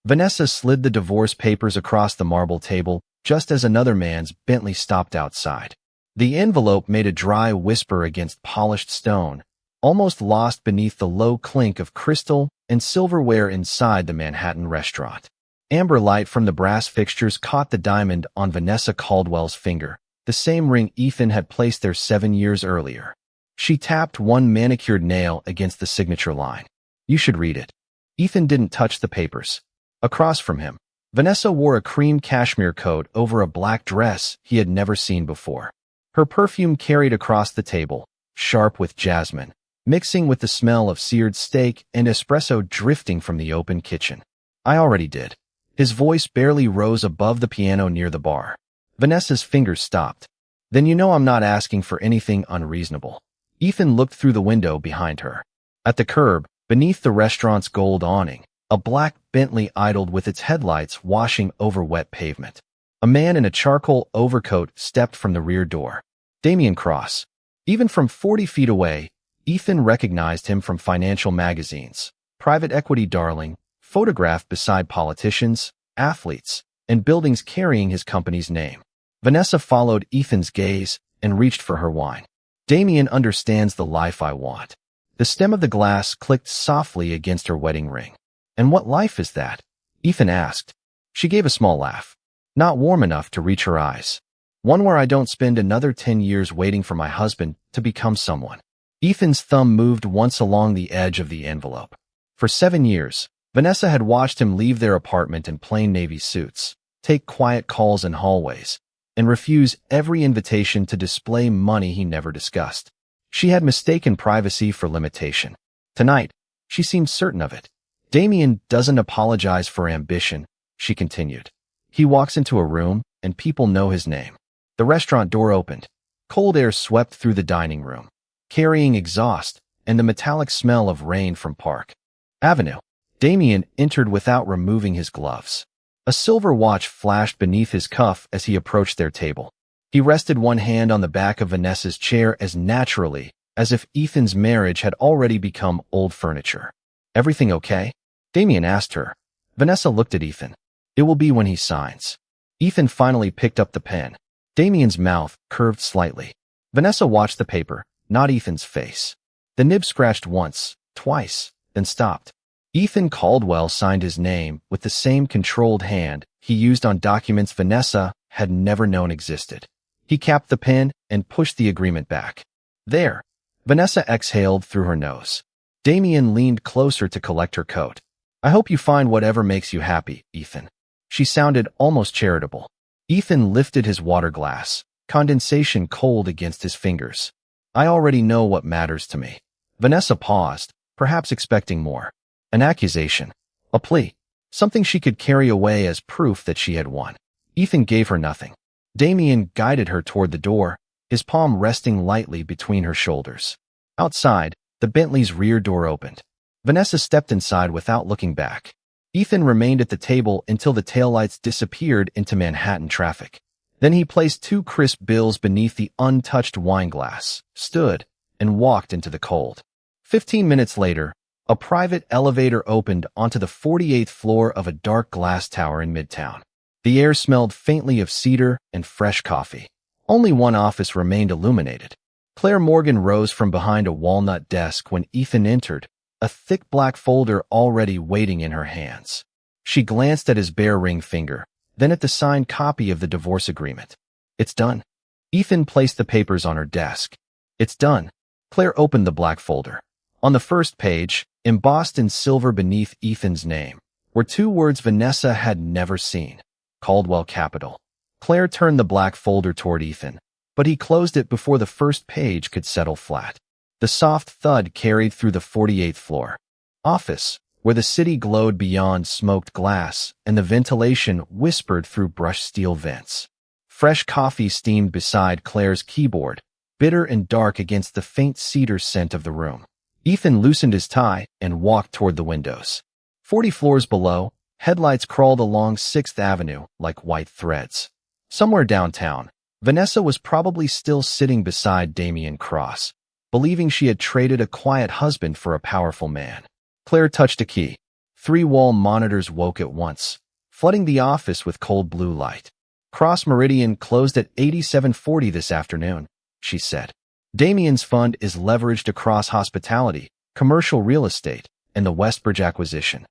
Vanessa slid the divorce papers across the marble table just as another man's Bentley stopped outside. The envelope made a dry whisper against polished stone, almost lost beneath the low clink of crystal and silverware inside the Manhattan restaurant. Amber light from the brass fixtures caught the diamond on Vanessa Caldwell's finger, the same ring Ethan had placed there 7 years earlier. She tapped one manicured nail against the signature line. "You should read it." Ethan didn't touch the papers. Across from him, Vanessa wore a cream cashmere coat over a black dress he had never seen before. Her perfume carried across the table, sharp with jasmine, mixing with the smell of seared steak and espresso drifting from the open kitchen. "I already did." His voice barely rose above the piano near the bar. Vanessa's fingers stopped. "Then you know I'm not asking for anything unreasonable." Ethan looked through the window behind her. At the curb, beneath the restaurant's gold awning, a black Bentley idled with its headlights washing over wet pavement. A man in a charcoal overcoat stepped from the rear door. Damian Cross. Even from 40 feet away, Ethan recognized him from financial magazines, private equity darling, photographed beside politicians, athletes, and buildings carrying his company's name. Vanessa followed Ethan's gaze and reached for her wine. "Damian understands the life I want." The stem of the glass clicked softly against her wedding ring. "And what life is that?" Ethan asked. She gave a small laugh. "Not warm enough to reach her eyes. One where I don't spend another 10 years waiting for my husband to become someone." Ethan's thumb moved once along the edge of the envelope. For 7 years, Vanessa had watched him leave their apartment in plain navy suits, take quiet calls in hallways, and refuse every invitation to display money he never discussed. She had mistaken privacy for limitation. Tonight, she seemed certain of it. "Damian doesn't apologize for ambition," she continued. "He walks into a room, and people know his name." The restaurant door opened. Cold air swept through the dining room, carrying exhaust and the metallic smell of rain from Park Avenue. Damian entered without removing his gloves. A silver watch flashed beneath his cuff as he approached their table. He rested one hand on the back of Vanessa's chair as naturally as if Ethan's marriage had already become old furniture. "Everything okay?" Damian asked her. Vanessa looked at Ethan. "It will be when he signs." Ethan finally picked up the pen. Damian's mouth curved slightly. Vanessa watched the paper, not Ethan's face. The nib scratched once, twice, then stopped. Ethan Caldwell signed his name with the same controlled hand he used on documents Vanessa had never known existed. He capped the pen and pushed the agreement back. "There." Vanessa exhaled through her nose. Damian leaned closer to collect her coat. "I hope you find whatever makes you happy, Ethan." She sounded almost charitable. Ethan lifted his water glass, condensation cold against his fingers. "I already know what matters to me." Vanessa paused, perhaps expecting more. An accusation, a plea, something she could carry away as proof that she had won. Ethan gave her nothing. Damian guided her toward the door, his palm resting lightly between her shoulders. Outside, the Bentley's rear door opened. Vanessa stepped inside without looking back. Ethan remained at the table until the taillights disappeared into Manhattan traffic. Then he placed 2 crisp bills beneath the untouched wine glass, stood, and walked into the cold. 15 minutes later, a private elevator opened onto the 48th floor of a dark glass tower in Midtown. The air smelled faintly of cedar and fresh coffee. Only one office remained illuminated. Claire Morgan rose from behind a walnut desk when Ethan entered, a thick black folder already waiting in her hands. She glanced at his bare ring finger, then at the signed copy of the divorce agreement. "It's done." Ethan placed the papers on her desk. "It's done." Claire opened the black folder. On the first page, embossed in silver beneath Ethan's name, were 2 words Vanessa had never seen: Caldwell Capital. Claire turned the black folder toward Ethan, but he closed it before the first page could settle flat. The soft thud carried through the 48th floor. Office, where the city glowed beyond smoked glass and the ventilation whispered through brushed steel vents. Fresh coffee steamed beside Claire's keyboard, bitter and dark against the faint cedar scent of the room. Ethan loosened his tie and walked toward the windows. 40 floors below, headlights crawled along 6th Avenue like white threads. Somewhere downtown, Vanessa was probably still sitting beside Damian Cross, believing she had traded a quiet husband for a powerful man. Claire touched a key. Three wall monitors woke at once, flooding the office with cold blue light. Cross Meridian closed at 87.40 this afternoon, she said. Damian's fund is leveraged across hospitality, commercial real estate, and the Westbridge acquisition.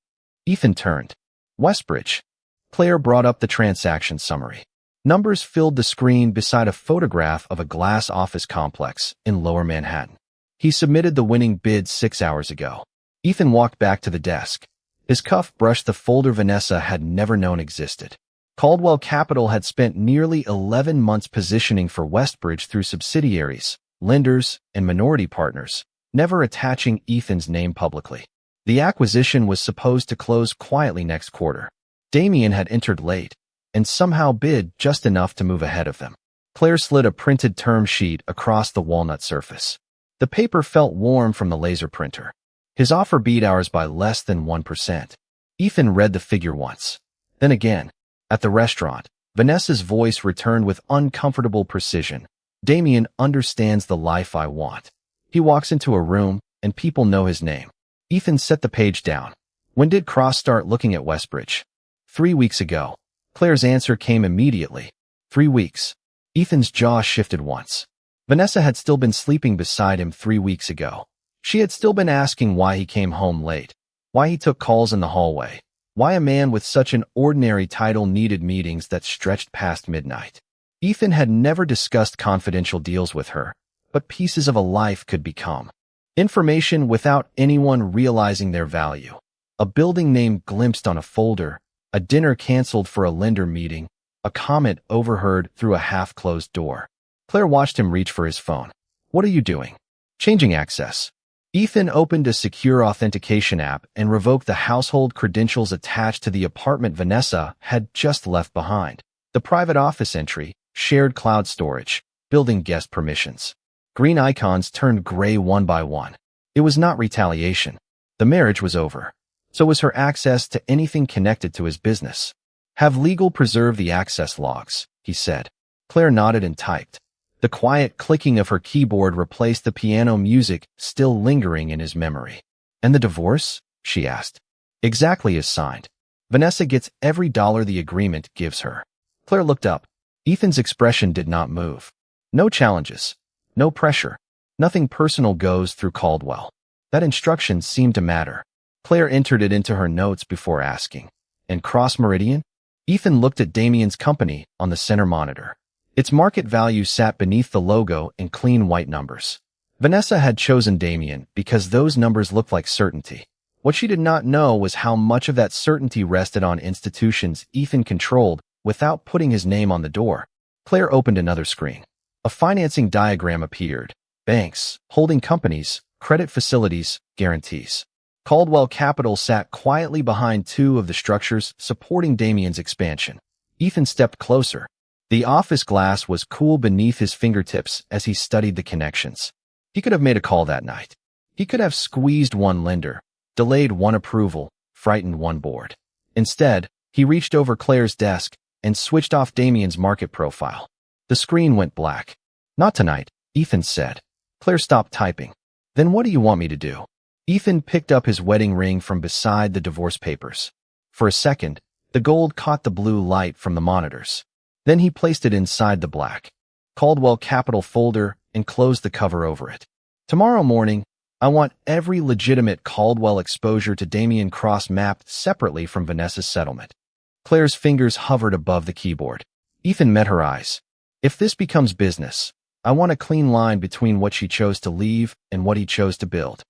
Ethan turned. Westbridge. Claire brought up the transaction summary. Numbers filled the screen beside a photograph of a glass office complex in Lower Manhattan. He submitted the winning bid 6 hours ago. Ethan walked back to the desk. His cuff brushed the folder Vanessa had never known existed. Caldwell Capital had spent nearly 11 months positioning for Westbridge through subsidiaries, lenders, and minority partners, never attaching Ethan's name publicly. The acquisition was supposed to close quietly next quarter. Damian had entered late, and somehow bid just enough to move ahead of them. Claire slid a printed term sheet across the walnut surface. The paper felt warm from the laser printer. His offer beat ours by less than 1%. Ethan read the figure once. Then again. At the restaurant, Vanessa's voice returned with uncomfortable precision. Damian understands the life I want. He walks into a room, and people know his name. Ethan set the page down. When did Cross start looking at Westbridge? 3 weeks ago. Claire's answer came immediately. 3 weeks. Ethan's jaw shifted once. Vanessa had still been sleeping beside him 3 weeks ago. She had still been asking why he came home late, why he took calls in the hallway, why a man with such an ordinary title needed meetings that stretched past midnight. Ethan had never discussed confidential deals with her, but pieces of a life could become information without anyone realizing their value. A building name glimpsed on a folder, a dinner canceled for a lender meeting, a comment overheard through a half-closed door. Claire watched him reach for his phone. What are you doing? Changing access. Ethan opened a secure authentication app and revoked the household credentials attached to the apartment Vanessa had just left behind. The private office entry, shared cloud storage, building guest permissions. Green icons turned gray one by one. It was not retaliation. The marriage was over. So was her access to anything connected to his business. Have legal preserve the access logs, he said. Claire nodded and typed. The quiet clicking of her keyboard replaced the piano music still lingering in his memory. And the divorce? She asked. Exactly as signed. Vanessa gets every dollar the agreement gives her. Claire looked up. Ethan's expression did not move. No challenges. No pressure. Nothing personal goes through Caldwell. That instruction seemed to matter. Claire entered it into her notes before asking. And Cross Meridian? Ethan looked at Damian's company on the center monitor. Its market value sat beneath the logo in clean white numbers. Vanessa had chosen Damian because those numbers looked like certainty. What she did not know was how much of that certainty rested on institutions Ethan controlled without putting his name on the door. Claire opened another screen. A financing diagram appeared. Banks, holding companies, credit facilities, guarantees. Caldwell Capital sat quietly behind two of the structures supporting Damian's expansion. Ethan stepped closer. The office glass was cool beneath his fingertips as he studied the connections. He could have made a call that night. He could have squeezed one lender, delayed one approval, frightened one board. Instead, he reached over Claire's desk and switched off Damian's market profile. The screen went black. Not tonight, Ethan said. Claire stopped typing. Then what do you want me to do? Ethan picked up his wedding ring from beside the divorce papers. For a second, the gold caught the blue light from the monitors. Then he placed it inside the black Caldwell Capital folder and closed the cover over it. Tomorrow morning, I want every legitimate Caldwell exposure to Damian Cross mapped separately from Vanessa's settlement. Claire's fingers hovered above the keyboard. Ethan met her eyes. If this becomes business, I want a clean line between what she chose to leave and what he chose to build.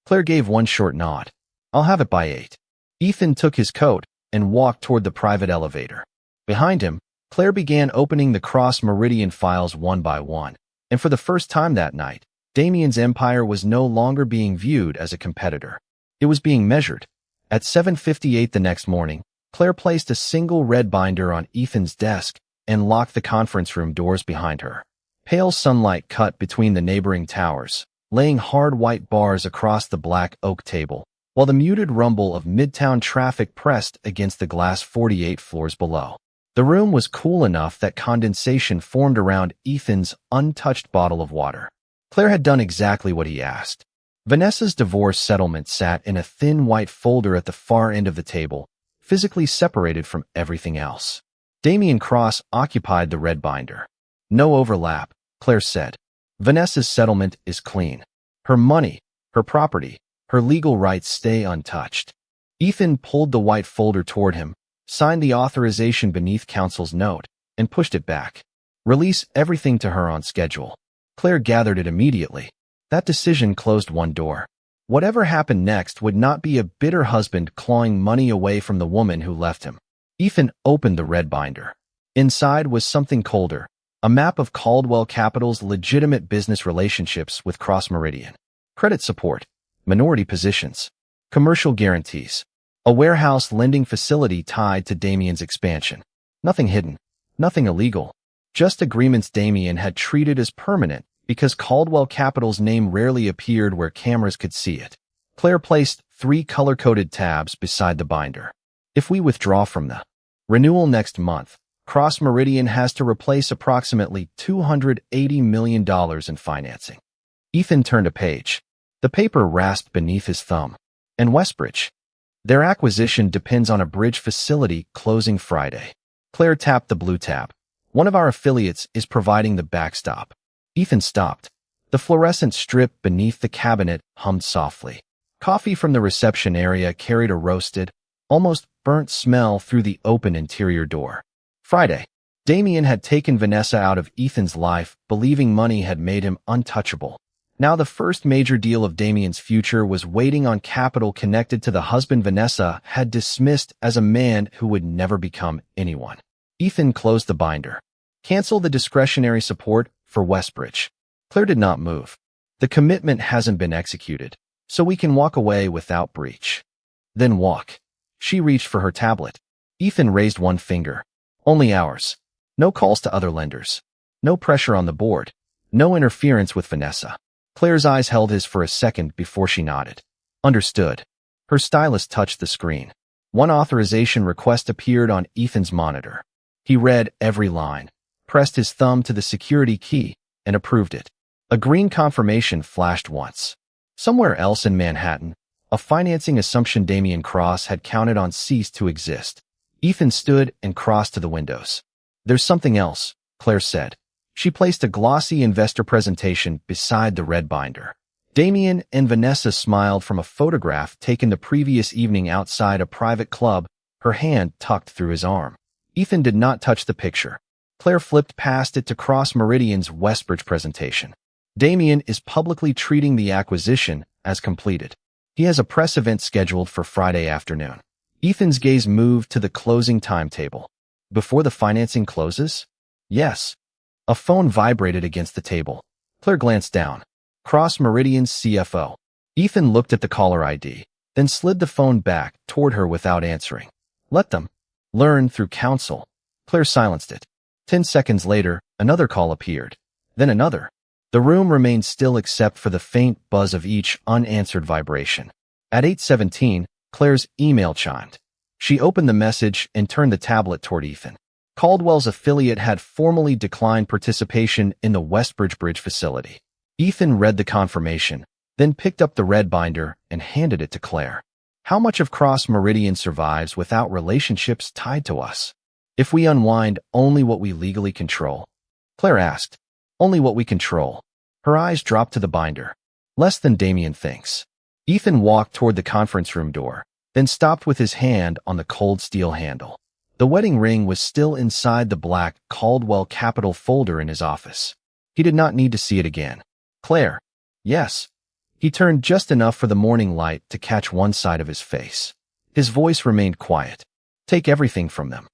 Claire gave one short nod. I'll have it by 8. Ethan took his coat and walked toward the private elevator. Behind him, Claire began opening the Cross Meridian files one by one, and for the first time that night, Damian's empire was no longer being viewed as a competitor. It was being measured. At 7:58 the next morning, Claire placed a single red binder on Ethan's desk and locked the conference room doors behind her. Pale sunlight cut between the neighboring towers, laying hard white bars across the black oak table, while the muted rumble of midtown traffic pressed against the glass 48 floors below. The room was cool enough that condensation formed around Ethan's untouched bottle of water. Claire had done exactly what he asked. Vanessa's divorce settlement sat in a thin white folder at the far end of the table, physically separated from everything else. Damian Cross occupied the red binder. No overlap, Claire said. Vanessa's settlement is clean. Her money, her property, her legal rights stay untouched. Ethan pulled the white folder toward him, signed the authorization beneath counsel's note, and pushed it back. Release everything to her on schedule. Claire gathered it immediately. That decision closed one door. Whatever happened next would not be a bitter husband clawing money away from the woman who left him. Ethan opened the red binder. Inside was something colder, a map of Caldwell Capital's legitimate business relationships with Cross Meridian. Credit support, minority positions, commercial guarantees, a warehouse lending facility tied to Damian's expansion. Nothing hidden, nothing illegal, just agreements Damian had treated as permanent because Caldwell Capital's name rarely appeared where cameras could see it. Claire placed 3 color-coded tabs beside the binder. If we withdraw from the renewal next month, Cross Meridian has to replace approximately $280 million in financing. Ethan turned a page. The paper rasped beneath his thumb. And Westbridge. Their acquisition depends on a bridge facility closing Friday. Claire tapped the blue tab. One of our affiliates is providing the backstop. Ethan stopped. The fluorescent strip beneath the cabinet hummed softly. Coffee from the reception area carried a roasted, almost burnt smell through the open interior door. Friday. Damian had taken Vanessa out of Ethan's life, believing money had made him untouchable. Now the first major deal of Damian's future was waiting on capital connected to the husband Vanessa had dismissed as a man who would never become anyone. Ethan closed the binder. Cancel the discretionary support for Westbridge. Claire did not move. The commitment hasn't been executed, so we can walk away without breach. Then walk. She reached for her tablet. Ethan raised one finger. Only ours. No calls to other lenders. No pressure on the board. No interference with Vanessa. Claire's eyes held his for a second before she nodded. Understood. Her stylus touched the screen. One authorization request appeared on Ethan's monitor. He read every line, pressed his thumb to the security key, and approved it. A green confirmation flashed once. Somewhere else in Manhattan, a financing assumption Damian Cross had counted on ceased to exist. Ethan stood and crossed to the windows. There's something else, Claire said. She placed a glossy investor presentation beside the red binder. Damian and Vanessa smiled from a photograph taken the previous evening outside a private club, her hand tucked through his arm. Ethan did not touch the picture. Claire flipped past it to Cross Meridian's Westbridge presentation. Damian is publicly treating the acquisition as completed. He has a press event scheduled for Friday afternoon. Ethan's gaze moved to the closing timetable. Before the financing closes? Yes. A phone vibrated against the table. Claire glanced down. Cross Meridian's CFO. Ethan looked at the caller ID, then slid the phone back toward her without answering. Let them learn through counsel. Claire silenced it. 10 seconds later, another call appeared. Then another. The room remained still except for the faint buzz of each unanswered vibration. At 8:17, Claire's email chimed. She opened the message and turned the tablet toward Ethan. Caldwell's affiliate had formally declined participation in the Westbridge Bridge facility. Ethan read the confirmation, then picked up the red binder and handed it to Claire. How much of Cross Meridian survives without relationships tied to us? If we unwind only what we legally control? Claire asked. Only what we control. Her eyes dropped to the binder. Less than Damian thinks. Ethan walked toward the conference room door, then stopped with his hand on the cold steel handle. The wedding ring was still inside the black Caldwell Capital folder in his office. He did not need to see it again. Claire. Yes. He turned just enough for the morning light to catch one side of his face. His voice remained quiet. Take everything from them.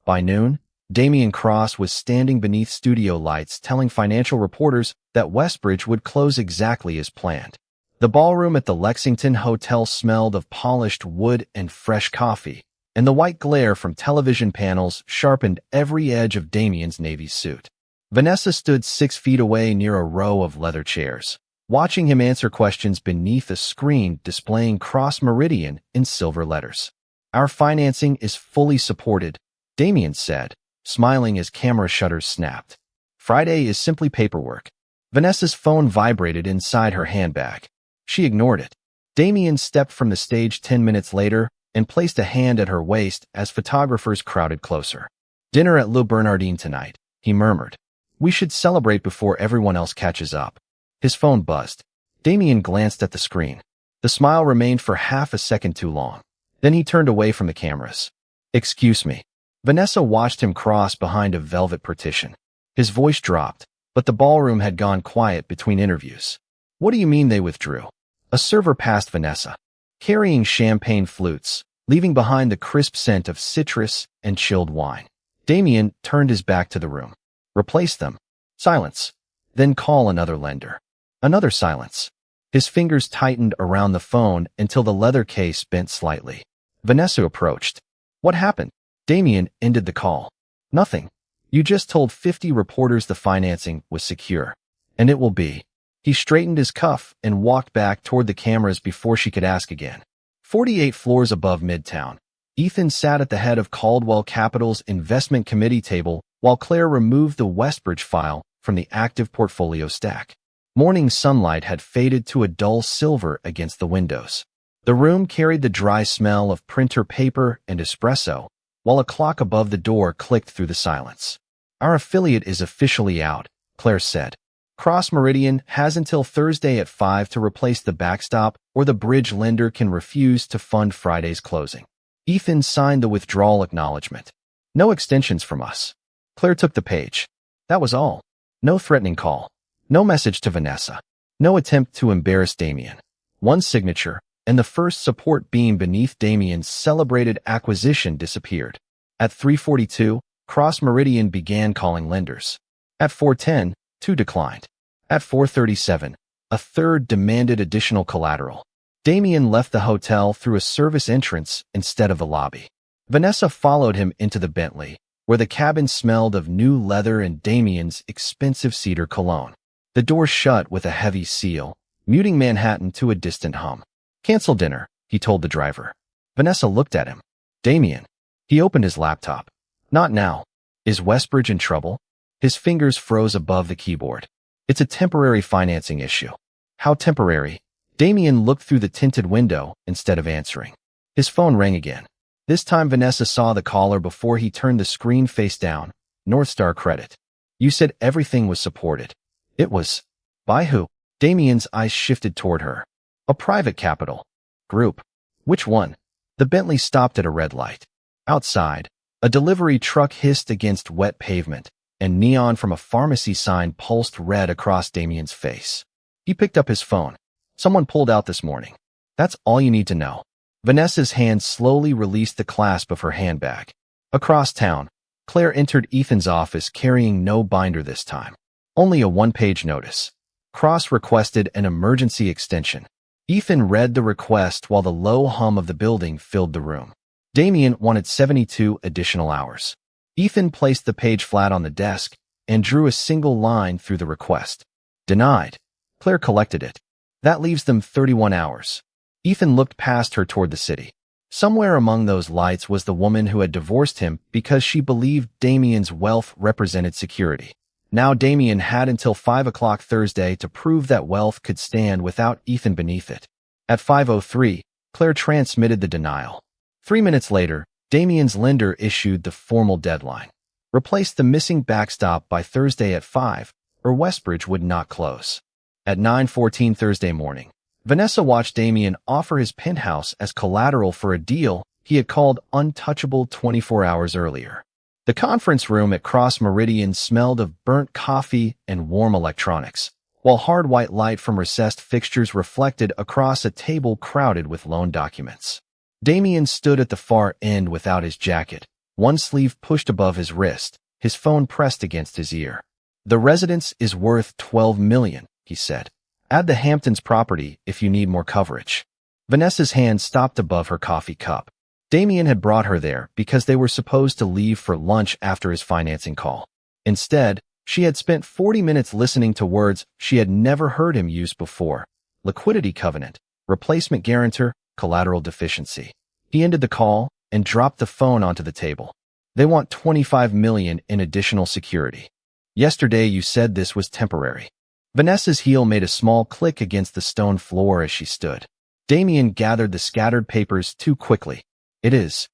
By noon, Damian Cross was standing beneath studio lights telling financial reporters that Westbridge would close exactly as planned. The ballroom at the Lexington Hotel smelled of polished wood and fresh coffee, and the white glare from television panels sharpened every edge of Damian's navy suit. Vanessa stood 6 feet away near a row of leather chairs, watching him answer questions beneath a screen displaying Cross Meridian in silver letters. Our financing is fully supported, Damian said, smiling as camera shutters snapped. Friday is simply paperwork. Vanessa's phone vibrated inside her handbag. She ignored it. Damian stepped from the stage 10 minutes later and placed a hand at her waist as photographers crowded closer. "Dinner at Le Bernardin tonight," he murmured. "We should celebrate before everyone else catches up." His phone buzzed. Damian glanced at the screen. The smile remained for half a second too long. Then he turned away from the cameras. "Excuse me." Vanessa watched him cross behind a velvet partition. His voice dropped, but the ballroom had gone quiet between interviews. "What do you mean they withdrew?" A server passed Vanessa, carrying champagne flutes, leaving behind the crisp scent of citrus and chilled wine. Damian turned his back to the room. "Replace them." Silence. "Then call another lender." Another silence. His fingers tightened around the phone until the leather case bent slightly. Vanessa approached. "What happened?" Damian ended the call. "Nothing. You just told 50 reporters the financing was secure. And it will be." He straightened his cuff and walked back toward the cameras before she could ask again. 48 floors above Midtown, Ethan sat at the head of Caldwell Capital's investment committee table while Claire removed the Westbridge file from the active portfolio stack. Morning sunlight had faded to a dull silver against the windows. The room carried the dry smell of printer paper and espresso, while a clock above the door clicked through the silence. "Our affiliate is officially out," Claire said. "Cross Meridian has until Thursday at 5 to replace the backstop, or the bridge lender can refuse to fund Friday's closing." Ethan signed the withdrawal acknowledgement. "No extensions from us." Claire took the page. That was all. No threatening call. No message to Vanessa. No attempt to embarrass Damian. One signature, and the first support beam beneath Damian's celebrated acquisition disappeared. At 3:42, Cross Meridian began calling lenders. At 4:10, 2 declined. At 4:37, a third demanded additional collateral. Damian left the hotel through a service entrance instead of the lobby. Vanessa followed him into the Bentley, where the cabin smelled of new leather and Damian's expensive cedar cologne. The door shut with a heavy seal, muting Manhattan to a distant hum. "Cancel dinner," he told the driver. Vanessa looked at him. "Damian." He opened his laptop. "Not now." "Is Westbridge in trouble?" His fingers froze above the keyboard. "It's a temporary financing issue." "How temporary?" Damian looked through the tinted window instead of answering. His phone rang again. This time Vanessa saw the caller before he turned the screen face down. "Northstar Credit. You said everything was supported." "It was." "By who?" Damian's eyes shifted toward her. "A private capital group." "Which one?" The Bentley stopped at a red light. Outside, a delivery truck hissed against wet pavement, and neon from a pharmacy sign pulsed red across Damian's face. He picked up his phone. "Someone pulled out this morning. That's all you need to know." Vanessa's hand slowly released the clasp of her handbag. Across town, Claire entered Ethan's office carrying no binder this time. Only a one-page notice. Cross requested an emergency extension. Ethan read the request while the low hum of the building filled the room. Damian wanted 72 additional hours. Ethan placed the page flat on the desk and drew a single line through the request. "Denied." Claire collected it. "That leaves them 31 hours. Ethan looked past her toward the city. Somewhere among those lights was the woman who had divorced him because she believed Damian's wealth represented security. Now Damian had until 5 o'clock Thursday to prove that wealth could stand without Ethan beneath it. At 5:03, Claire transmitted the denial. 3 minutes later, Damian's lender issued the formal deadline. Replace the missing backstop by Thursday at 5, or Westbridge would not close. At 9:14 Thursday morning, Vanessa watched Damian offer his penthouse as collateral for a deal he had called untouchable 24 hours earlier. The conference room at Cross Meridian smelled of burnt coffee and warm electronics, while hard white light from recessed fixtures reflected across a table crowded with loan documents. Damian stood at the far end without his jacket, one sleeve pushed above his wrist, his phone pressed against his ear. "The residence is worth $12 million, he said. "Add the Hamptons property if you need more coverage." Vanessa's hand stopped above her coffee cup. Damian had brought her there because they were supposed to leave for lunch after his financing call. Instead, she had spent 40 minutes listening to words she had never heard him use before: liquidity covenant, replacement guarantor, collateral deficiency. He ended the call and dropped the phone onto the table. "They want $25 million in additional security. Yesterday you said this was temporary." Vanessa's heel made a small click against the stone floor as she stood. Damian gathered the scattered papers too quickly. It is.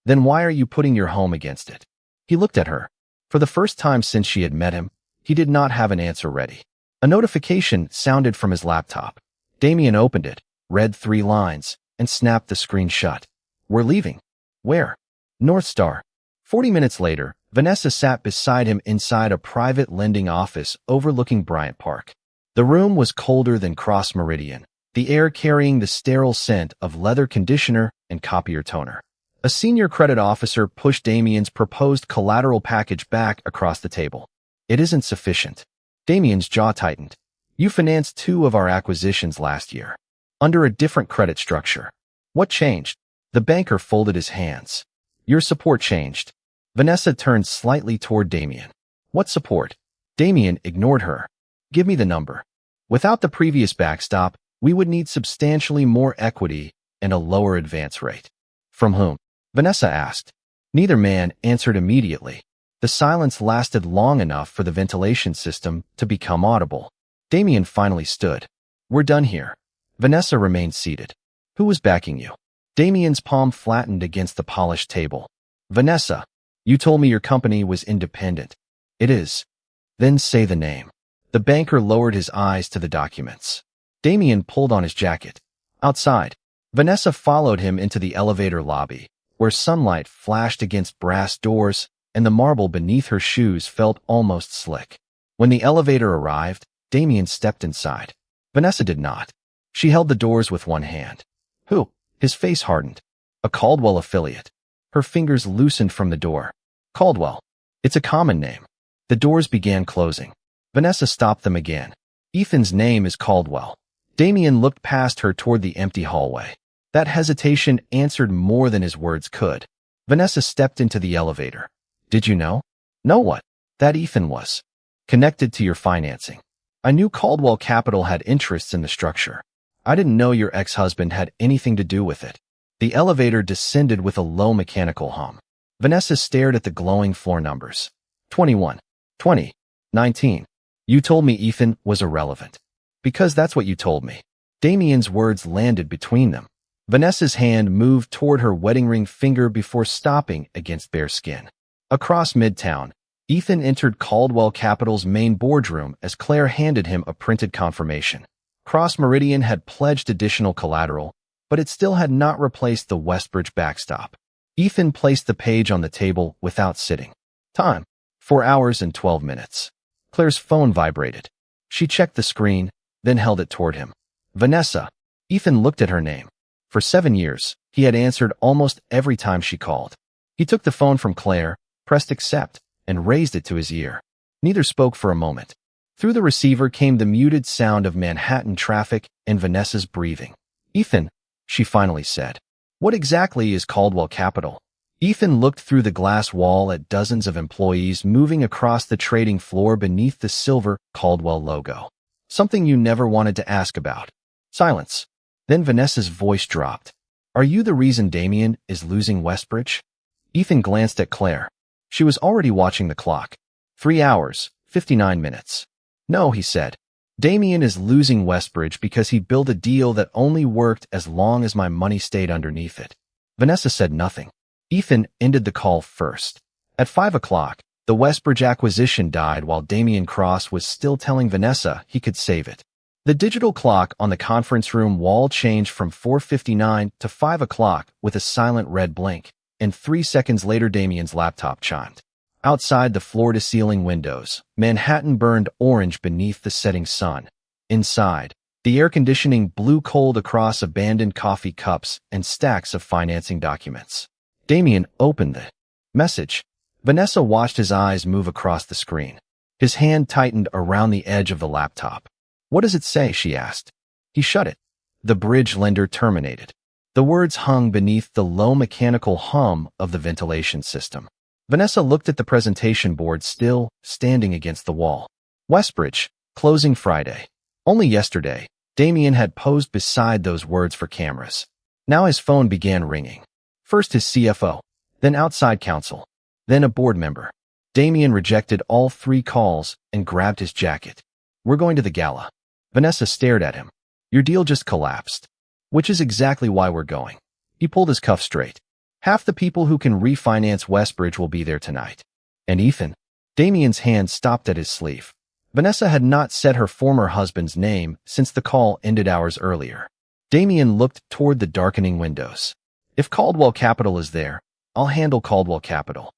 Then why are you putting your home against it? He looked at her. For the first time since she had met him, he did not have an answer ready. A notification sounded from his laptop. Damian opened it, read 3 lines, and snapped the screen shut. We're leaving. Where? North Star. 40 minutes later, Vanessa sat beside him inside a private lending office overlooking Bryant Park. The room was colder than Cross Meridian, the air carrying the sterile scent of leather conditioner and copier toner. A senior credit officer pushed Damian's proposed collateral package back across the table. It isn't sufficient. Damian's jaw tightened. You financed 2 of our acquisitions last year, under a different credit structure. What changed? The banker folded his hands. Your support changed. Vanessa turned slightly toward Damian. What support? Damian ignored her. Give me the number. Without the previous backstop, we would need substantially more equity and a lower advance rate. From whom? Vanessa asked. Neither man answered immediately. The silence lasted long enough for the ventilation system to become audible. Damian finally stood. We're done here. Vanessa remained seated. Who was backing you? Damian's palm flattened against the polished table. Vanessa, you told me your company was independent. It is. Then say the name. The banker lowered his eyes to the documents. Damian pulled on his jacket. Outside, Vanessa followed him into the elevator lobby, where sunlight flashed against brass doors and the marble beneath her shoes felt almost slick. When the elevator arrived, Damian stepped inside. Vanessa did not. She held the doors with one hand. Who? His face hardened. A Caldwell affiliate. Her fingers loosened from the door. Caldwell. It's a common name. The doors began closing. Vanessa stopped them again. Ethan's name is Caldwell. Damian looked past her toward the empty hallway. That hesitation answered more than his words could. Vanessa stepped into the elevator. Did you know? Know what? That Ethan was connected to your financing. I knew Caldwell Capital had interests in the structure. I didn't know your ex-husband had anything to do with it. The elevator descended with a low mechanical hum. Vanessa stared at the glowing floor numbers. 21, 20, 19. You told me Ethan was irrelevant. Because that's what you told me. Damian's words landed between them. Vanessa's hand moved toward her wedding ring finger before stopping against bare skin. Across Midtown, Ethan entered Caldwell Capital's main boardroom as Claire handed him a printed confirmation. Cross Meridian had pledged additional collateral, but it still had not replaced the Westbridge backstop. Ethan placed the page on the table without sitting. Time: 4 hours and 12 minutes. Claire's phone vibrated. She checked the screen, then held it toward him. Vanessa. Ethan looked at her name. For 7 years, he had answered almost every time she called. He took the phone from Claire, pressed accept, and raised it to his ear. Neither spoke for a moment. Through the receiver came the muted sound of Manhattan traffic and Vanessa's breathing. Ethan, she finally said. What exactly is Caldwell Capital? Ethan looked through the glass wall at dozens of employees moving across the trading floor beneath the silver Caldwell logo. Something you never wanted to ask about. Silence. Then Vanessa's voice dropped. Are you the reason Damian is losing Westbridge? Ethan glanced at Claire. She was already watching the clock. 3 hours, 59 minutes. No, he said. Damian is losing Westbridge because he built a deal that only worked as long as my money stayed underneath it. Vanessa said nothing. Ethan ended the call first. At 5 o'clock, the Westbridge acquisition died while Damian Cross was still telling Vanessa he could save it. The digital clock on the conference room wall changed from 4:59 to 5 o'clock with a silent red blink, and 3 seconds later Damian's laptop chimed. Outside the floor-to-ceiling windows, Manhattan burned orange beneath the setting sun. Inside, the air conditioning blew cold across abandoned coffee cups and stacks of financing documents. Damian opened the message. Vanessa watched his eyes move across the screen. His hand tightened around the edge of the laptop. What does it say? She asked. He shut it. The bridge lender terminated. The words hung beneath the low mechanical hum of the ventilation system. Vanessa looked at the presentation board still standing against the wall. Westbridge, closing Friday. Only yesterday, Damian had posed beside those words for cameras. Now his phone began ringing. First his CFO, then outside counsel, then a board member. Damian rejected all 3 calls and grabbed his jacket. We're going to the gala. Vanessa stared at him. Your deal just collapsed. Which is exactly why we're going. He pulled his cuff straight. Half the people who can refinance Westbridge will be there tonight. And Ethan? Damian's hand stopped at his sleeve. Vanessa had not said her former husband's name since the call ended hours earlier. Damian looked toward the darkening windows. If Caldwell Capital is there, I'll handle Caldwell Capital.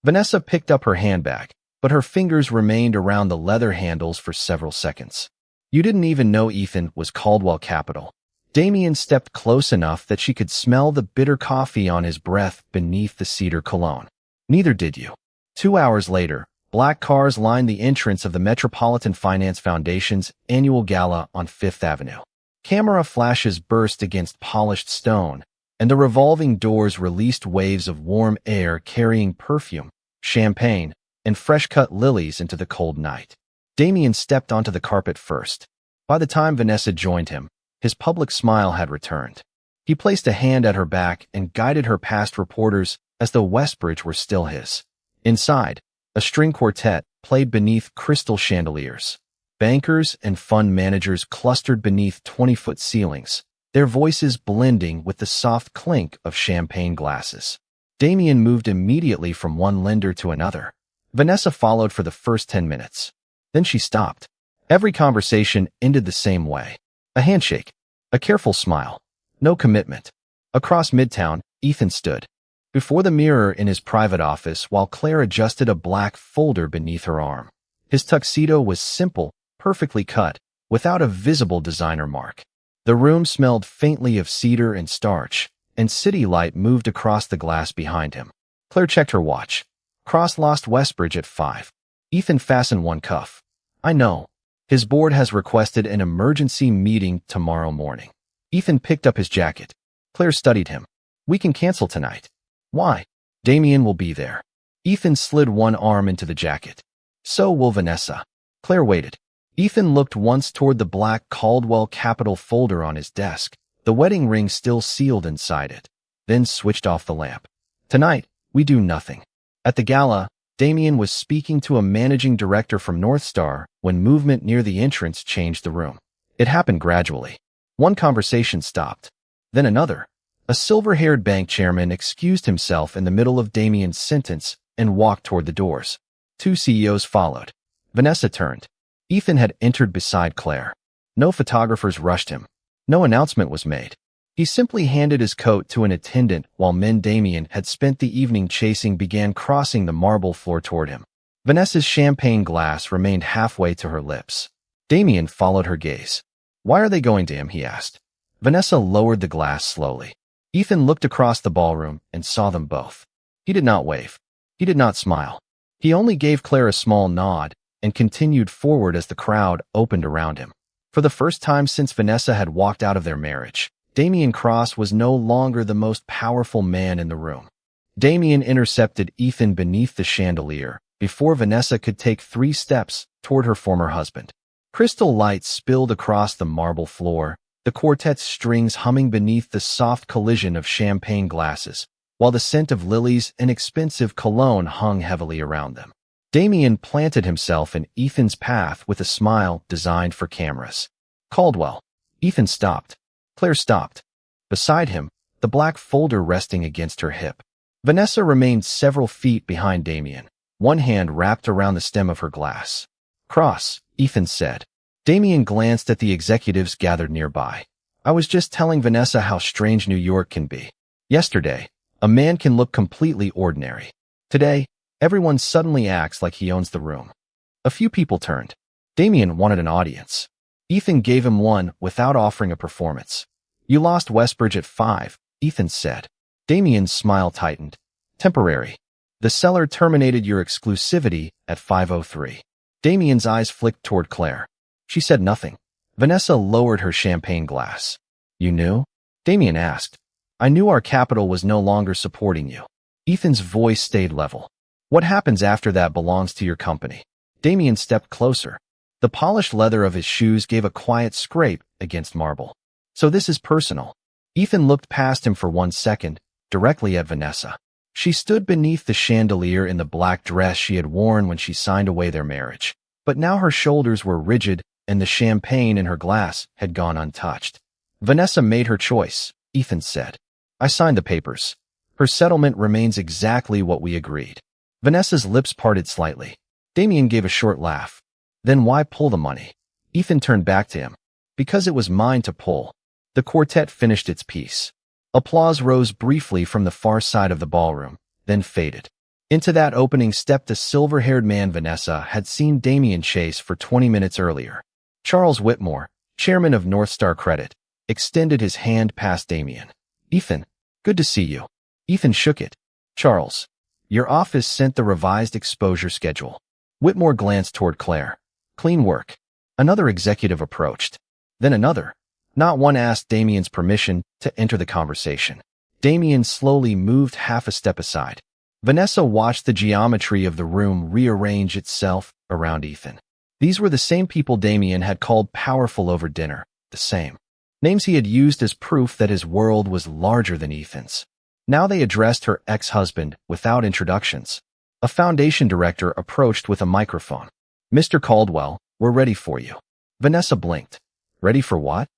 Vanessa picked up her handbag, but her fingers remained around the leather handles for several seconds. You didn't even know Ethan was Caldwell Capital. Damian stepped close enough that she could smell the bitter coffee on his breath beneath the cedar cologne. Neither did you. 2 hours later, black cars lined the entrance of the Metropolitan Finance Foundation's annual gala on Fifth Avenue. Camera flashes burst against polished stone, and the revolving doors released waves of warm air carrying perfume, champagne, and fresh-cut lilies into the cold night. Damian stepped onto the carpet first. By the time Vanessa joined him, his public smile had returned. He placed a hand at her back and guided her past reporters as though Westbridge were still his. Inside, a string quartet played beneath crystal chandeliers. Bankers and fund managers clustered beneath 20-foot ceilings, their voices blending with the soft clink of champagne glasses. Damian moved immediately from one lender to another. Vanessa followed for the first 10 minutes. Then she stopped. Every conversation ended the same way. A handshake, a careful smile, no commitment. Across Midtown, Ethan stood before the mirror in his private office while Claire adjusted a black folder beneath her arm. His tuxedo was simple, perfectly cut, without a visible designer mark. The room smelled faintly of cedar and starch, and city light moved across the glass behind him. Claire checked her watch. Cross lost Westbridge at 5. Ethan fastened one cuff. I know. His board has requested an emergency meeting tomorrow morning. Ethan picked up his jacket. Claire studied him. We can cancel tonight. Why? Damian will be there. Ethan slid one arm into the jacket. So will Vanessa. Claire waited. Ethan looked once toward the black Caldwell Capital folder on his desk, the wedding ring still sealed inside it, then switched off the lamp. Tonight, we do nothing. At the gala, Damian was speaking to a managing director from North Star when movement near the entrance changed the room. It happened gradually. One conversation stopped. Then another. A silver-haired bank chairman excused himself in the middle of Damian's sentence and walked toward the doors. 2 CEOs followed. Vanessa turned. Ethan had entered beside Claire. No photographers rushed him. No announcement was made. He simply handed his coat to an attendant while men Damian had spent the evening chasing began crossing the marble floor toward him. Vanessa's champagne glass remained halfway to her lips. Damian followed her gaze. Why are they going to him, he asked. Vanessa lowered the glass slowly. Ethan looked across the ballroom and saw them both. He did not wave. He did not smile. He only gave Claire a small nod and continued forward as the crowd opened around him. For the first time since Vanessa had walked out of their marriage, Damian Cross was no longer the most powerful man in the room. Damian intercepted Ethan beneath the chandelier before Vanessa could take 3 steps toward her former husband. Crystal light spilled across the marble floor, the quartet's strings humming beneath the soft collision of champagne glasses, while the scent of lilies and expensive cologne hung heavily around them. Damian planted himself in Ethan's path with a smile designed for cameras. Caldwell. Ethan stopped. Claire stopped. Beside him, the black folder resting against her hip. Vanessa remained several feet behind Damian, one hand wrapped around the stem of her glass. Cross, Ethan said. Damian glanced at the executives gathered nearby. I was just telling Vanessa how strange New York can be. Yesterday, a man can look completely ordinary. Today, everyone suddenly acts like he owns the room. A few people turned. Damian wanted an audience. Ethan gave him one without offering a performance. You lost Westbridge at 5, Ethan said. Damian's smile tightened. Temporary. The seller terminated your exclusivity at 5:03. Damian's eyes flicked toward Claire. She said nothing. Vanessa lowered her champagne glass. You knew? Damian asked. I knew our capital was no longer supporting you. Ethan's voice stayed level. What happens after that belongs to your company. Damian stepped closer. The polished leather of his shoes gave a quiet scrape against marble. So this is personal. Ethan looked past him for 1 second, directly at Vanessa. She stood beneath the chandelier in the black dress she had worn when she signed away their marriage. But now her shoulders were rigid and the champagne in her glass had gone untouched. Vanessa made her choice, Ethan said. I signed the papers. Her settlement remains exactly what we agreed. Vanessa's lips parted slightly. Damian gave a short laugh. Then why pull the money? Ethan turned back to him. Because it was mine to pull. The quartet finished its piece. Applause rose briefly from the far side of the ballroom, then faded. Into that opening stepped the silver-haired man Vanessa had seen Damian chase for 20 minutes earlier. Charles Whitmore, chairman of North Star Credit, extended his hand past Damian. Ethan, good to see you. Ethan shook it. Charles, your office sent the revised exposure schedule. Whitmore glanced toward Claire. Clean work. Another executive approached. Then another. Not one asked Damian's permission to enter the conversation. Damian slowly moved half a step aside. Vanessa watched the geometry of the room rearrange itself around Ethan. These were the same people Damian had called powerful over dinner, the same. Names he had used as proof that his world was larger than Ethan's. Now they addressed her ex-husband without introductions. A foundation director approached with a microphone. Mr. Caldwell, we're ready for you. Vanessa blinked. Ready for what?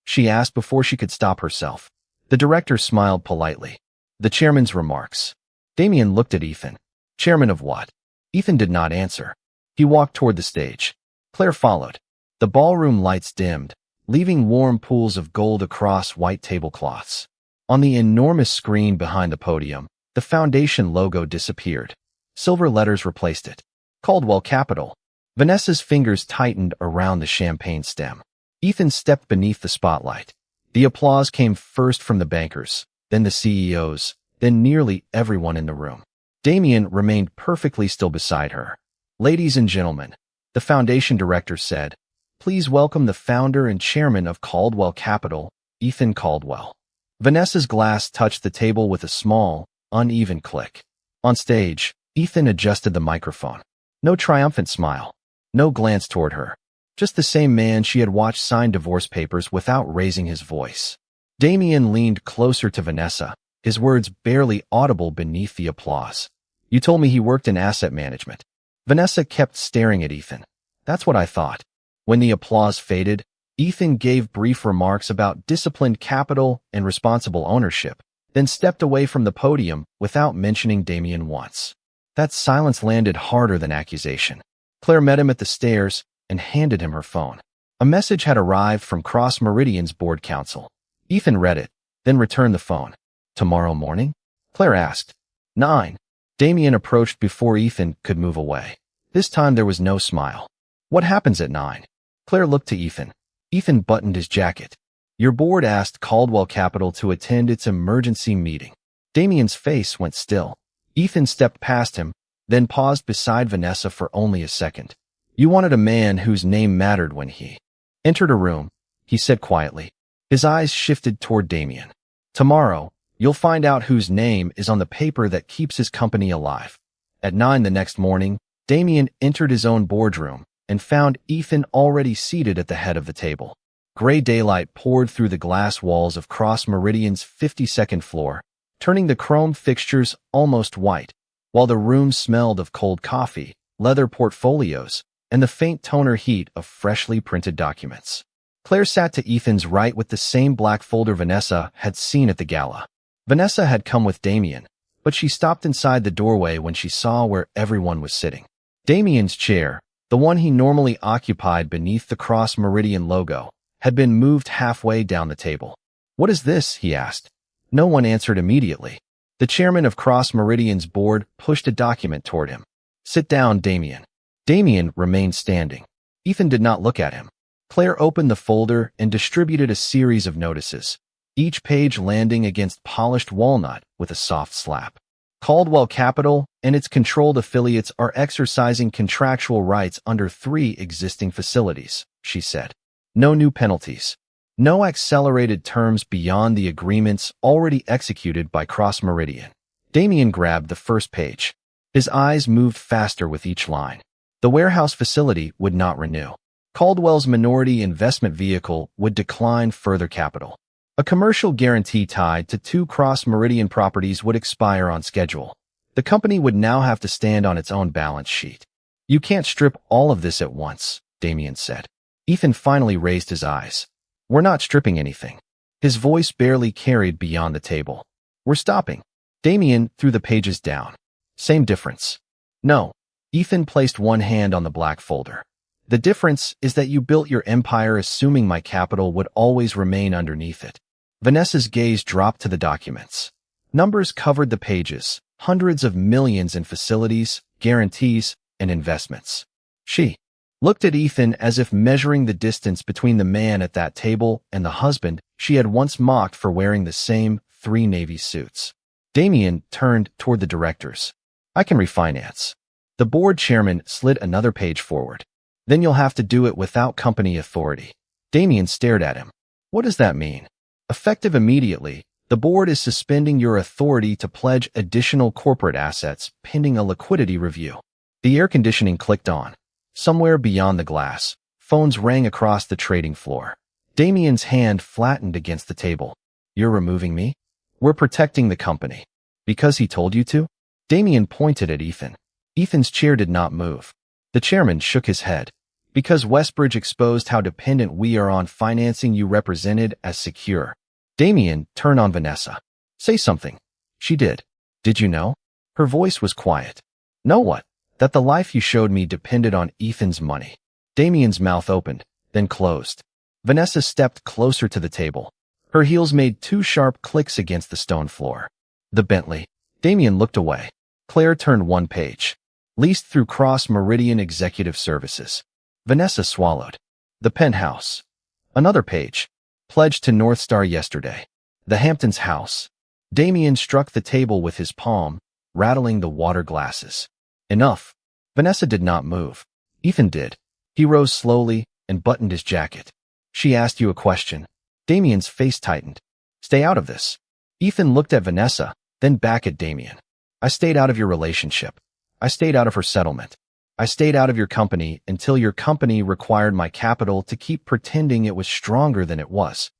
She asked before she could stop herself. The director smiled politely. The chairman's remarks. Damian looked at Ethan. Chairman of what? Ethan did not answer. He walked toward the stage. Claire followed. The ballroom lights dimmed, leaving warm pools of gold across white tablecloths. On the enormous screen behind the podium, the foundation logo disappeared. Silver letters replaced it. Caldwell Capital. Vanessa's fingers tightened around the champagne stem. Ethan stepped beneath the spotlight. The applause came first from the bankers, then the CEOs, then nearly everyone in the room. Damian remained perfectly still beside her. Ladies and gentlemen, the foundation director said, please welcome the founder and chairman of Caldwell Capital, Ethan Caldwell. Vanessa's glass touched the table with a small, uneven click. On stage, Ethan adjusted the microphone. No triumphant smile. No glance toward her. Just the same man she had watched sign divorce papers without raising his voice. Damian leaned closer to Vanessa, his words barely audible beneath the applause. You told me he worked in asset management. Vanessa kept staring at Ethan. That's what I thought. When the applause faded, Ethan gave brief remarks about disciplined capital and responsible ownership, then stepped away from the podium without mentioning Damian once. That silence landed harder than accusation. Claire met him at the stairs and handed him her phone. A message had arrived from Cross Meridian's board counsel. Ethan read it, then returned the phone. Tomorrow morning? Claire asked. 9. Damian approached before Ethan could move away. This time there was no smile. What happens at 9? Claire looked to Ethan. Ethan buttoned his jacket. Your board asked Caldwell Capital to attend its emergency meeting. Damian's face went still. Ethan stepped past him, then paused beside Vanessa for only a second. You wanted a man whose name mattered when he entered a room, he said quietly. His eyes shifted toward Damian. Tomorrow, you'll find out whose name is on the paper that keeps his company alive. At 9 the next morning, Damian entered his own boardroom and found Ethan already seated at the head of the table. Gray daylight poured through the glass walls of Cross Meridian's 52nd floor, turning the chrome fixtures almost white, while the room smelled of cold coffee, leather portfolios, and the faint toner heat of freshly printed documents. Claire sat to Ethan's right with the same black folder Vanessa had seen at the gala. Vanessa had come with Damian, but she stopped inside the doorway when she saw where everyone was sitting. Damian's chair, the one he normally occupied beneath the Cross Meridian logo, had been moved halfway down the table. What is this? He asked. No one answered immediately. The chairman of Cross Meridian's board pushed a document toward him. Sit down, Damian. Damian remained standing. Ethan did not look at him. Claire opened the folder and distributed a series of notices, each page landing against polished walnut with a soft slap. Caldwell Capital and its controlled affiliates are exercising contractual rights under 3 existing facilities, she said. No new penalties. No accelerated terms beyond the agreements already executed by Cross Meridian. Damian grabbed the first page. His eyes moved faster with each line. The warehouse facility would not renew. Caldwell's minority investment vehicle would decline further capital. A commercial guarantee tied to 2 Cross Meridian properties would expire on schedule. The company would now have to stand on its own balance sheet. You can't strip all of this at once, Damian said. Ethan finally raised his eyes. We're not stripping anything. His voice barely carried beyond the table. We're stopping. Damian threw the pages down. Same difference. No. Ethan placed one hand on the black folder. The difference is that you built your empire assuming my capital would always remain underneath it. Vanessa's gaze dropped to the documents. Numbers covered the pages, hundreds of millions in facilities, guarantees, and investments. She looked at Ethan as if measuring the distance between the man at that table and the husband she had once mocked for wearing the same 3 Navy suits. Damian turned toward the directors. I can refinance. The board chairman slid another page forward. Then you'll have to do it without company authority. Damian stared at him. What does that mean? Effective immediately, the board is suspending your authority to pledge additional corporate assets pending a liquidity review. The air conditioning clicked on. Somewhere beyond the glass, phones rang across the trading floor. Damian's hand flattened against the table. You're removing me? We're protecting the company. Because he told you to? Damian pointed at Ethan. Ethan's chair did not move. The chairman shook his head. Because Westbridge exposed how dependent we are on financing you represented as secure. Damian turned on Vanessa. Say something. She did. Did you know? Her voice was quiet. Know what? That the life you showed me depended on Ethan's money. Damian's mouth opened, then closed. Vanessa stepped closer to the table. Her heels made 2 sharp clicks against the stone floor. The Bentley. Damian looked away. Claire turned 1 page. Leased through Cross Meridian Executive Services. Vanessa swallowed. The penthouse. Another page. Pledged to North Star yesterday. The Hamptons house. Damian struck the table with his palm, rattling the water glasses. Enough. Vanessa did not move. Ethan did. He rose slowly and buttoned his jacket. She asked you a question. Damian's face tightened. Stay out of this. Ethan looked at Vanessa, then back at Damian. I stayed out of your relationship. I stayed out of her settlement. I stayed out of your company until your company required my capital to keep pretending it was stronger than it was.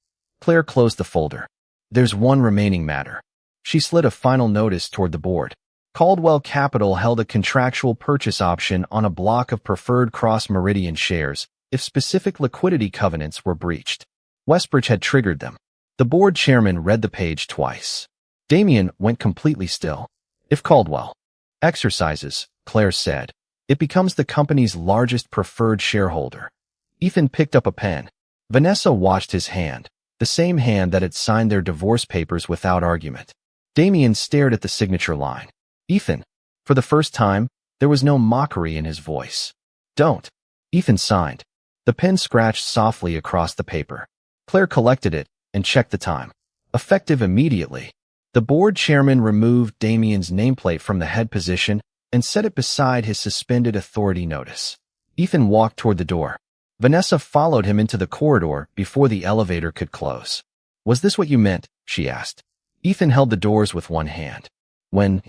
Claire closed the folder. There's one remaining matter. She slid a final notice toward the board. Caldwell Capital held a contractual purchase option on a block of preferred Cross Meridian shares if specific liquidity covenants were breached. Westbridge had triggered them. The board chairman read the page twice. Damian went completely still. If Caldwell exercises, Claire said, it becomes the company's largest preferred shareholder. Ethan picked up a pen. Vanessa watched his hand, the same hand that had signed their divorce papers without argument. Damian stared at the signature line. Ethan. For the first time, there was no mockery in his voice. Don't. Ethan signed. The pen scratched softly across the paper. Claire collected it and checked the time. Effective immediately. The board chairman removed Damian's nameplate from the head position and set it beside his suspended authority notice. Ethan walked toward the door. Vanessa followed him into the corridor before the elevator could close. Was this what you meant? She asked. Ethan held the doors with one hand. When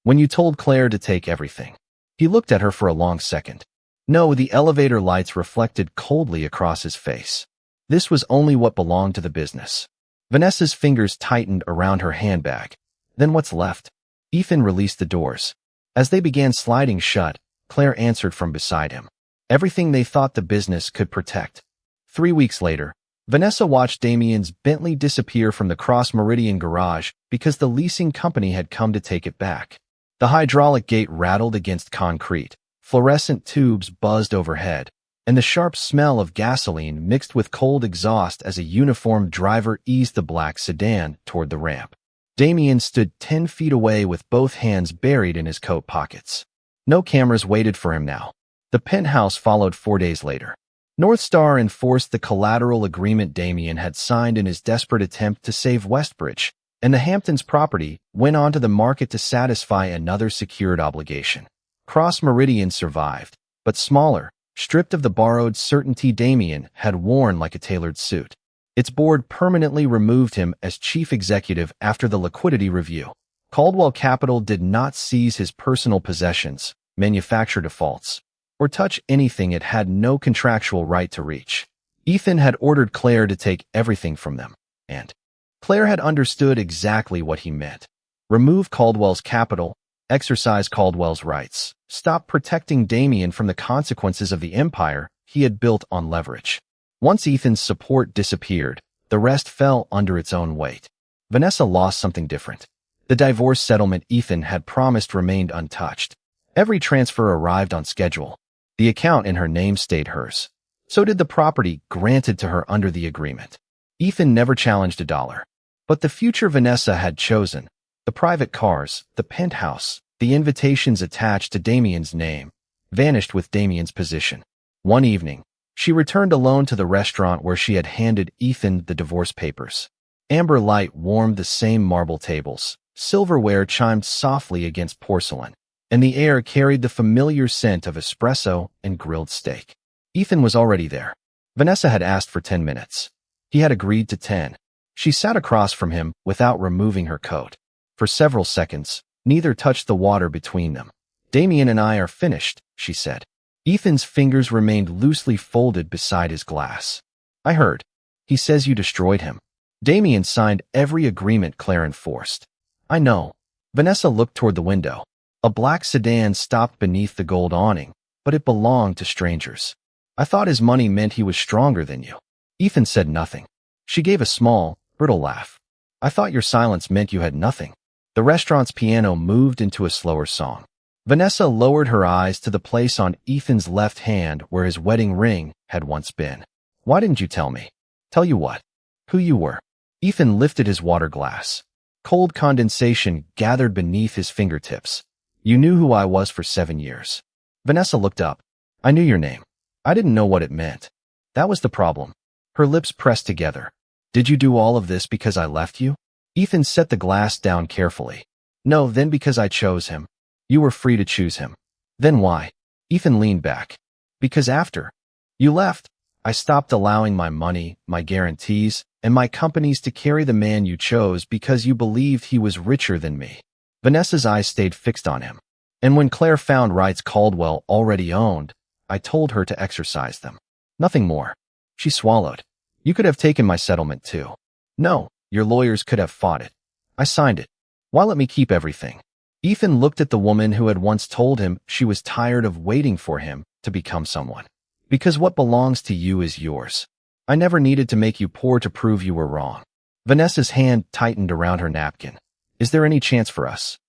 you told Claire to take everything. He looked at her for a long second. No, the elevator lights reflected coldly across his face. This was only what belonged to the business. Vanessa's fingers tightened around her handbag. Then what's left? Ethan released the doors. As they began sliding shut, Claire answered from beside him. Everything they thought the business could protect. 3 weeks later, Vanessa watched Damian's Bentley disappear from the Cross Meridian garage because the leasing company had come to take it back. The hydraulic gate rattled against concrete, fluorescent tubes buzzed overhead, and the sharp smell of gasoline mixed with cold exhaust as a uniformed driver eased the black sedan toward the ramp. Damian stood 10 feet away with both hands buried in his coat pockets. No cameras waited for him now. The penthouse followed 4 days later. North Star enforced the collateral agreement Damian had signed in his desperate attempt to save Westbridge, and the Hamptons property went onto the market to satisfy another secured obligation. Cross Meridian survived, but smaller, stripped of the borrowed certainty Damian had worn like a tailored suit. Its board permanently removed him as chief executive after the liquidity review. Caldwell Capital did not seize his personal possessions, manufacture defaults, or touch anything it had no contractual right to reach. Ethan had ordered Claire to take everything from them, and Claire had understood exactly what he meant. Remove Caldwell's capital, exercise Caldwell's rights, stop protecting Damian from the consequences of the empire he had built on leverage. Once Ethan's support disappeared, the rest fell under its own weight. Vanessa lost something different. The divorce settlement Ethan had promised remained untouched. Every transfer arrived on schedule. The account in her name stayed hers. So did the property granted to her under the agreement. Ethan never challenged a dollar. But the future Vanessa had chosen, the private cars, the penthouse, the invitations attached to Damian's name, vanished with Damian's position. One evening, she returned alone to the restaurant where she had handed Ethan the divorce papers. Amber light warmed the same marble tables. Silverware chimed softly against porcelain, and the air carried the familiar scent of espresso and grilled steak. Ethan was already there. Vanessa had asked for 10 minutes. He had agreed to 10. She sat across from him without removing her coat. For several seconds, neither touched the water between them. "Damian and I are finished," she said. Ethan's fingers remained loosely folded beside his glass. "I heard. He says you destroyed him." Damian signed every agreement Claire enforced. "I know." Vanessa looked toward the window. A black sedan stopped beneath the gold awning, but it belonged to strangers. "I thought his money meant he was stronger than you." Ethan said nothing. She gave a small, brittle laugh. "I thought your silence meant you had nothing." The restaurant's piano moved into a slower song. Vanessa lowered her eyes to the place on Ethan's left hand where his wedding ring had once been. "Why didn't you tell me?" "Tell you what?" "Who you were." Ethan lifted his water glass. Cold condensation gathered beneath his fingertips. "You knew who I was for 7 years." Vanessa looked up. "I knew your name. I didn't know what it meant. That was the problem." Her lips pressed together. "Did you do all of this because I left you?" Ethan set the glass down carefully. "No, then because I chose him." "You were free to choose him." "Then why?" Ethan leaned back. "Because after you left, I stopped allowing my money, my guarantees, and my companies to carry the man you chose because you believed he was richer than me." Vanessa's eyes stayed fixed on him. "And when Claire found rights Caldwell already owned, I told her to exercise them. Nothing more." She swallowed. "You could have taken my settlement too." "No, your lawyers could have fought it. I signed it. Why let me keep everything?" Ethan looked at the woman who had once told him she was tired of waiting for him to become someone. "Because what belongs to you is yours. I never needed to make you poor to prove you were wrong." Vanessa's hand tightened around her napkin. "Is there any chance for us?"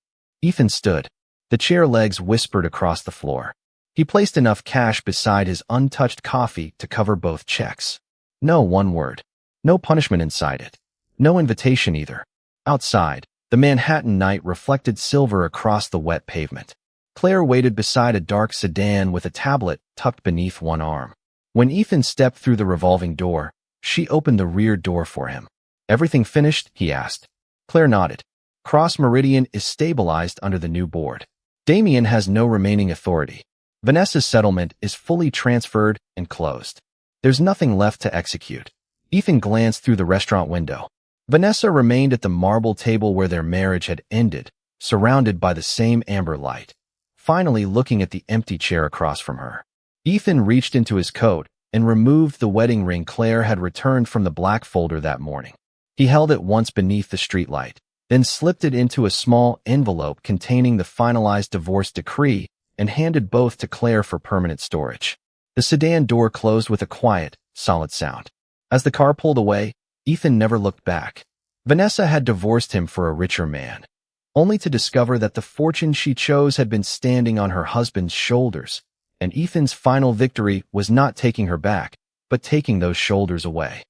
Ethan stood. The chair legs whispered across the floor. He placed enough cash beside his untouched coffee to cover both checks. No one word. No punishment inside it. No invitation either. Outside, the Manhattan night reflected silver across the wet pavement. Claire waited beside a dark sedan with a tablet tucked beneath one arm. When Ethan stepped through the revolving door, she opened the rear door for him. "Everything finished?" he asked. Claire nodded. "Cross Meridian is stabilized under the new board. Damian has no remaining authority. Vanessa's settlement is fully transferred and closed. There's nothing left to execute." Ethan glanced through the restaurant window. Vanessa remained at the marble table where their marriage had ended, surrounded by the same amber light, finally looking at the empty chair across from her. Ethan reached into his coat and removed the wedding ring Claire had returned from the black folder that morning. He held it once beneath the streetlight, then slipped it into a small envelope containing the finalized divorce decree and handed both to Claire for permanent storage. The sedan door closed with a quiet, solid sound. As the car pulled away, Ethan never looked back. Vanessa had divorced him for a richer man, only to discover that the fortune she chose had been standing on her husband's shoulders, and Ethan's final victory was not taking her back, but taking those shoulders away.